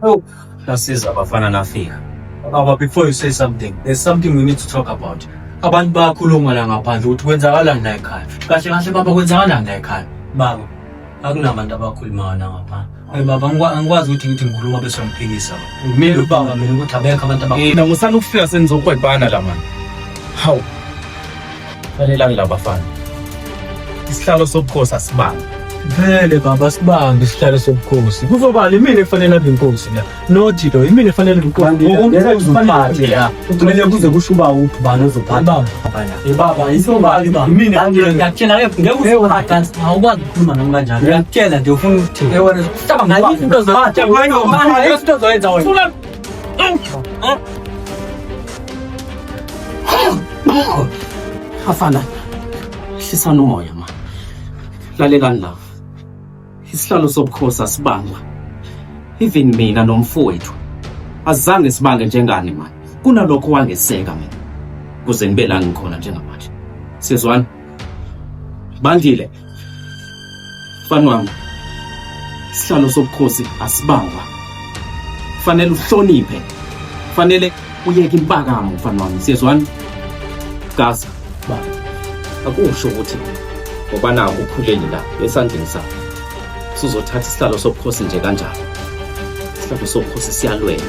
Oh, nasiza abafana nafika. Baba, before you say something, there's something we need to talk about. Abantu bayakhuluma la ngaphandle ukuthi kwenzakalani la ekhaya. Kahle kahle baba, kwenzakalani la ekhaya? Baba, akunabantu abakhulumayo la ngaphandle. Hey baba, angikwazi ukuthi ngikhuluma bese ngiphikisa. Kumele baba mina ukuthi abekho abantu mina ngisanda ukufika senizokwebhana la manje. Hawu. Fanelani labafana. Isihlalo sobukhosi asibanga. Vele baba, sibambe isihlalo sobukhosi. Kuzobani mina efanele abe inkosi la. Nothi lo, imina efanele inkosi. Ngizophathe la. Kumele kuze kusho uba ubani ozophatha. Baba. Baba, isobali baba. Imina ngiyakutshela ngeke uzophatha. Awukwazi ukukhuluma nami kanjalo. Ngiyakutshela nje ufuna ukuthi wena usaba ngani into zophatha. Wena into zoyenza wena. Afana. Hlisana umoya ma. Lalelani la. Isihlalo sobukhosi asibangwa. Even mina nomfowethu azange sibange njengani manje. Kunalokho wangeseka mina. Kuze ngibe la ngikhona njengamanje. Sizwana? Bandile. Mfana wami. Isihlalo sobukhosi asibangwa. Kufanele uhloniphe. Kufanele uyeke impakamo mfana wami. Sizwana? Gaza. Baba. Akusho ukuthi ngoba nako ukhuleni la esandleni sakho. Sizothatha isihlalo sobukhosi nje kanjalo. Isihlalo sobukhosi siyalwela,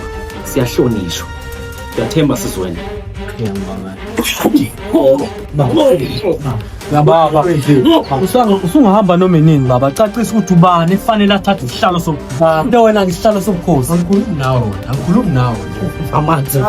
siyahlonishwa. Ngiyathemba sizwene. Baba, usungahamba noma inini baba, cacisa ukuthi ubani efanele athathe isihlalo sobukhosi. Into wena isihlalo sobukhosi. Angikhulumi nawe. Amanzi.